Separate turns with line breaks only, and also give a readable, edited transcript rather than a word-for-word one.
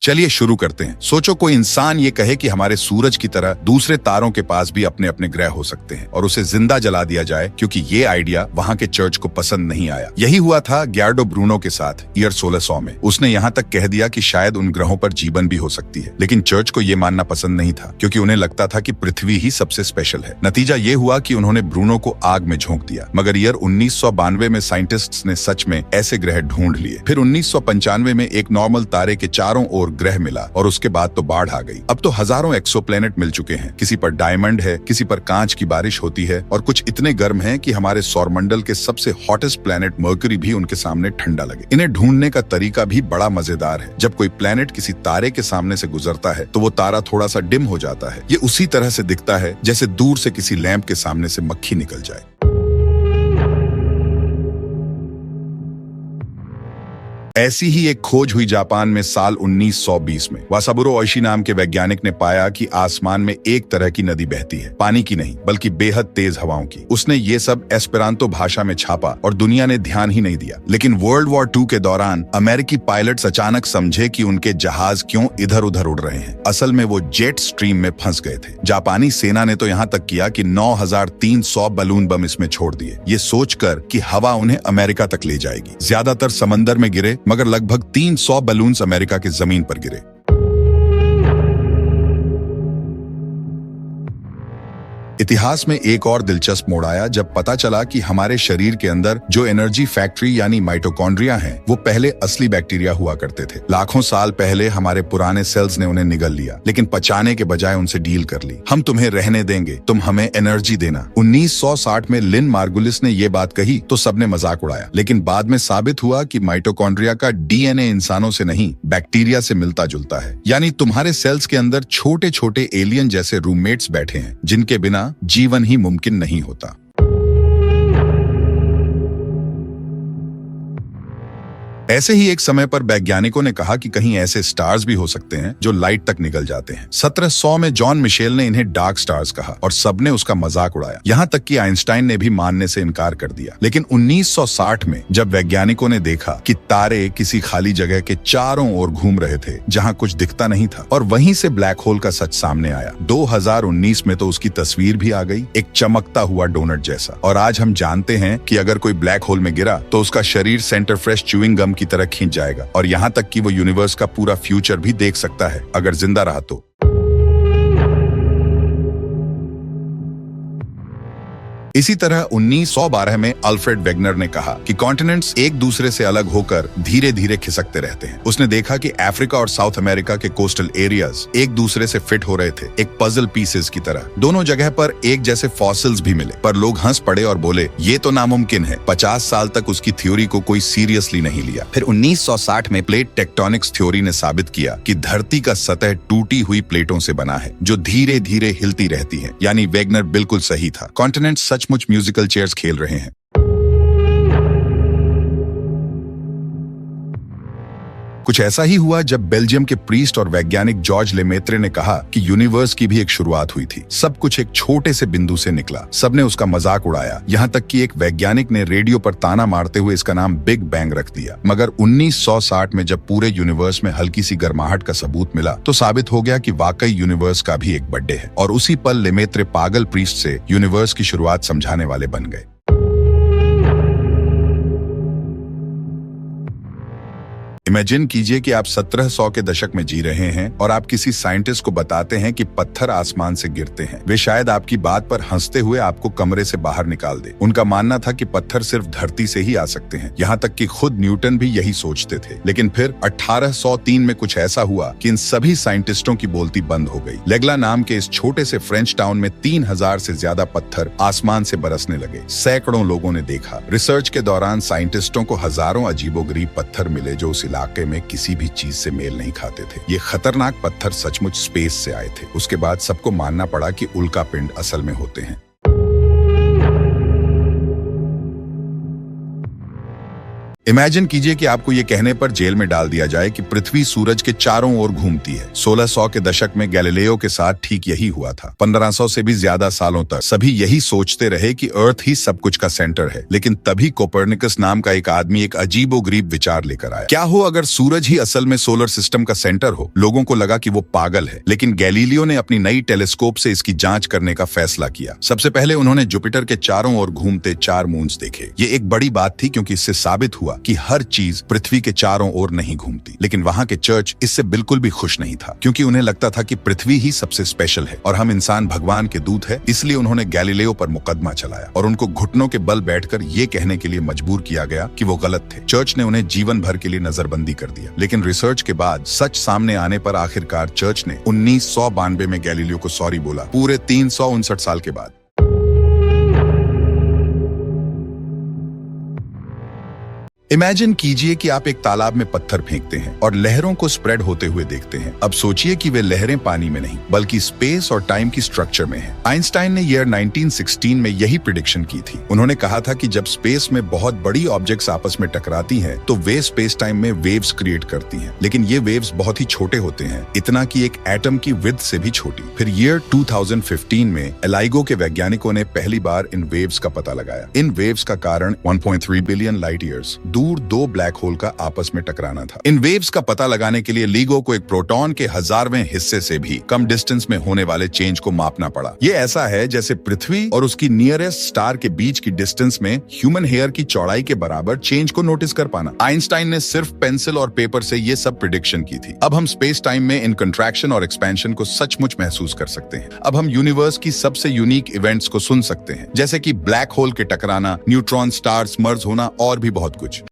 चलिए शुरू करते हैं। सोचो कोई इंसान ये कहे कि हमारे सूरज की तरह दूसरे तारों के पास भी अपने अपने ग्रह हो सकते हैं और उसे जिंदा जला दिया जाए, क्योंकि ये आइडिया वहां के चर्च को पसंद नहीं आया। यही हुआ था गियार्डो ब्रूनो के साथ ईयर 1600 में। उसने यहाँ तक कह दिया कि शायद उन ग्रहों पर जीवन भी हो सकती है, लेकिन चर्च को ये मानना पसंद नहीं था, क्योंकि उन्हें लगता था कि पृथ्वी ही सबसे स्पेशल है। नतीजा ये हुआ कि उन्होंने ब्रूनो को आग में झोंक दिया। मगर ईयर 1992 में साइंटिस्ट्स ने सच में ऐसे ग्रह ढूंढ लिए। फिर 1995 में एक नॉर्मल तारे के चारों ओर ग्रह मिला और उसके बाद तो बाढ़ आ गई। अब तो हजारों एक्सोप्लैनेट मिल चुके हैं। किसी पर डायमंड है, किसी पर कांच की बारिश होती है, और कुछ इतने गर्म हैं कि हमारे सौरमंडल के सबसे हॉटेस्ट प्लैनेट मर्क्यूरी भी उनके सामने ठंडा लगे। इन्हें ढूंढने का तरीका भी बड़ा मजेदार है। जब कोई प्लैनेट किसी तारे के सामने से गुजरता है तो वो तारा थोड़ा सा डिम हो जाता है। ये उसी तरह से दिखता है जैसे दूर से किसी लैंप के सामने से मक्खी निकल जाए। ऐसी ही एक खोज हुई जापान में साल 1920 में। वासाबुरो ओइशी नाम के वैज्ञानिक ने पाया कि आसमान में एक तरह की नदी बहती है, पानी की नहीं बल्कि बेहद तेज हवाओं की। उसने ये सब एस्पेरांतो भाषा में छापा और दुनिया ने ध्यान ही नहीं दिया। लेकिन वर्ल्ड वॉर 2 के दौरान अमेरिकी पायलट्स अचानक समझे कि उनके जहाज क्यों इधर उधर उड़ रहे हैं। असल में वो जेट स्ट्रीम में फंस गए थे। जापानी सेना ने तो यहाँ तक किया कि 9300 बलून बम इसमें छोड़ दिए, ये सोचकर कि हवा उन्हें अमेरिका तक ले जाएगी। ज्यादातर समंदर में गिरे, मगर लगभग 300 बलून्स अमेरिका की जमीन पर गिरे। इतिहास में एक और दिलचस्प मोड़ आया जब पता चला कि हमारे शरीर के अंदर जो एनर्जी फैक्ट्री यानी माइटोकॉन्ड्रिया हैं, वो पहले असली बैक्टीरिया हुआ करते थे। लाखों साल पहले हमारे पुराने सेल्स ने उन्हें निगल लिया, लेकिन पचाने के बजाय उनसे डील कर ली। हम तुम्हें रहने देंगे, तुम हमें एनर्जी देना। 1960 में लिन मार्गुलिस ने ये बात कही तो सबने मजाक उड़ाया, लेकिन बाद में साबित हुआ कि माइटोकॉन्ड्रिया का डीएनए इंसानों से नहीं, बैक्टीरिया से मिलता जुलता है। यानी तुम्हारे सेल्स के अंदर छोटे छोटे एलियन जैसे रूममेट्स बैठे हैं, जिनके बिना जीवन ही मुमकिन नहीं होता। ऐसे ही एक समय पर वैज्ञानिकों ने कहा कि कहीं ऐसे स्टार्स भी हो सकते हैं जो लाइट तक निकल जाते हैं। 1700 में जॉन मिशेल ने इन्हें डार्क स्टार्स कहा और सबने उसका मजाक उड़ाया। यहाँ तक कि आइंस्टाइन ने भी मानने से इनकार कर दिया। लेकिन 1960 में जब वैज्ञानिकों ने देखा कि तारे किसी खाली जगह के चारों ओर घूम रहे थे जहाँ कुछ दिखता नहीं था, और वहीं से ब्लैक होल का सच सामने आया। 2019 में तो उसकी तस्वीर भी आ गई, एक चमकता हुआ डोनट जैसा। और आज हम जानते हैं कि अगर कोई ब्लैक होल में गिरा तो उसका शरीर सेंटर फ्रेश च्यूइंग गम की तरह खींच जाएगा, और यहाँ तक कि वो यूनिवर्स का पूरा फ्यूचर भी देख सकता है अगर जिंदा रहा तो। इसी तरह 1912 में अल्फ्रेड वेगनर ने कहा कि कॉन्टिनेंट्स एक दूसरे से अलग होकर धीरे धीरे खिसकते रहते हैं। उसने देखा कि अफ्रीका और साउथ अमेरिका के कोस्टल एरियाज एक दूसरे से फिट हो रहे थे, एक पजल पीसेस की तरह। दोनों जगह पर एक जैसे फॉसिल्स भी मिले, पर लोग हंस पड़े और बोले ये तो नामुमकिन है। 50 साल तक उसकी थ्योरी को कोई सीरियसली नहीं लिया। फिर 1960 में प्लेट टेक्टोनिक्स थ्योरी ने साबित किया कि धरती का सतह टूटी हुई प्लेटों से बना है जो धीरे धीरे हिलती रहती है। यानी वेगनर बिल्कुल सही था, कॉन्टिनेंट सचमुच म्यूजिकल चेयर्स खेल रहे हैं। कुछ ऐसा ही हुआ जब बेल्जियम के प्रीस्ट और वैज्ञानिक जॉर्ज लेमेत्रे ने कहा कि यूनिवर्स की भी एक शुरुआत हुई थी। सब कुछ एक छोटे से बिंदु से निकला। सबने उसका मजाक उड़ाया, यहाँ तक कि एक वैज्ञानिक ने रेडियो पर ताना मारते हुए इसका नाम बिग बैंग रख दिया। मगर 1960 में जब पूरे यूनिवर्स में हल्की सी गर्माहट का सबूत मिला तो साबित हो गया कि वाकई यूनिवर्स का भी एक बर्थडे है। और उसी पल लेमेत्रे पागल प्रीस्ट से यूनिवर्स की शुरुआत समझाने वाले बन गए। इमेजिन कीजिए कि आप 1700 के दशक में जी रहे हैं और आप किसी साइंटिस्ट को बताते हैं कि पत्थर आसमान से गिरते हैं। वे शायद आपकी बात पर हंसते हुए आपको कमरे से बाहर निकाल दे। उनका मानना था कि पत्थर सिर्फ धरती से ही आ सकते हैं। यहाँ तक कि खुद न्यूटन भी यही सोचते थे। लेकिन फिर 1803 में कुछ ऐसा हुआ कि इन सभी साइंटिस्टों की बोलती बंद हो गई। लेगला नाम के इस छोटे से फ्रेंच टाउन में 3000 से ज्यादा पत्थर आसमान से बरसने लगे। सैकड़ों लोगों ने देखा। रिसर्च के दौरान साइंटिस्टों को हजारों अजीबोगरीब पत्थर मिले जो उस इलाके में किसी भी चीज से मेल नहीं खाते थे। ये खतरनाक पत्थर सचमुच स्पेस से आए थे। उसके बाद सबको मानना पड़ा कि उल्का पिंड असल में होते हैं। इमेजिन कीजिए कि आपको ये कहने पर जेल में डाल दिया जाए कि पृथ्वी सूरज के चारों ओर घूमती है। 1600 के दशक में गैलीलियो के साथ ठीक यही हुआ था। 1500 से भी ज्यादा सालों तक सभी यही सोचते रहे कि अर्थ ही सब कुछ का सेंटर है। लेकिन तभी कोपरनिकस नाम का एक आदमी एक अजीबोगरीब विचार लेकर आया। क्या हो अगर सूरज ही असल में सोलर सिस्टम का सेंटर हो? लोगों को लगा कि वो पागल है, लेकिन गैलीलियो ने अपनी नई टेलीस्कोप से इसकी जांच करने का फैसला किया। सबसे पहले उन्होंने जुपिटर के चारों ओर घूमते 4 मून्स देखे। ये एक बड़ी बात थी क्योंकि इससे साबित हुआ कि हर चीज पृथ्वी के चारों ओर नहीं घूमती। लेकिन वहां के चर्च इससे बिल्कुल भी खुश नहीं था, क्योंकि उन्हें लगता था कि पृथ्वी ही सबसे स्पेशल है और हम इंसान भगवान के दूत है। इसलिए उन्होंने गैलीलियो पर मुकदमा चलाया और उनको घुटनों के बल बैठकर ये कहने के लिए मजबूर किया गया कि वो गलत थे। चर्च ने उन्हें जीवन भर के लिए नजरबंदी कर दिया। लेकिन रिसर्च के बाद सच सामने आने पर आखिरकार चर्च ने 1992 में गैलीलियो को सॉरी बोला, पूरे 359 साल के बाद। इमेजिन कीजिए कि आप एक तालाब में पत्थर फेंकते हैं और लहरों को स्प्रेड होते हुए देखते हैं। अब सोचिए कि वे लहरें पानी में नहीं बल्कि स्पेस और टाइम की स्ट्रक्चर में हैं। आइंस्टाइन ने ईयर 1916 में यही प्रिडिक्शन की थी। उन्होंने कहा था कि जब स्पेस में बहुत बड़ी ऑब्जेक्ट्स आपस में टकराती हैं, तो वे स्पेस टाइम में वेव्स क्रिएट करती हैं। लेकिन ये वेव्स बहुत ही छोटे होते हैं, इतना कि एक एटम की विड्थ से भी छोटी। फिर ईयर 2015 में एलाइगो के वैज्ञानिकों ने पहली बार इन वेव्स का पता लगाया। इन वेव्स का कारण 1.3 बिलियन लाइट ईयर्स दूर 2 ब्लैक होल का आपस में टकराना था। इन वेव्स का पता लगाने के लिए लीगो को एक प्रोटॉन के 1000वें हिस्से से भी कम डिस्टेंस में होने वाले चेंज को मापना पड़ा। ये ऐसा है जैसे पृथ्वी और उसकी नियरेस्ट स्टार के बीच की डिस्टेंस में ह्यूमन हेयर की चौड़ाई के बराबर चेंज को नोटिस कर पाना। आइंस्टाइन ने सिर्फ पेंसिल और पेपर से ये सब प्रिडिक्शन की थी। अब हम स्पेस टाइम में इन कंट्रैक्शन और एक्सपेंशन को सचमुच महसूस कर सकते हैं। अब हम यूनिवर्स की सबसे यूनिक इवेंट्स को सुन सकते हैं, जैसे कि ब्लैक होल के टकराना, न्यूट्रॉन स्टार्स मर्ज होना और भी बहुत कुछ।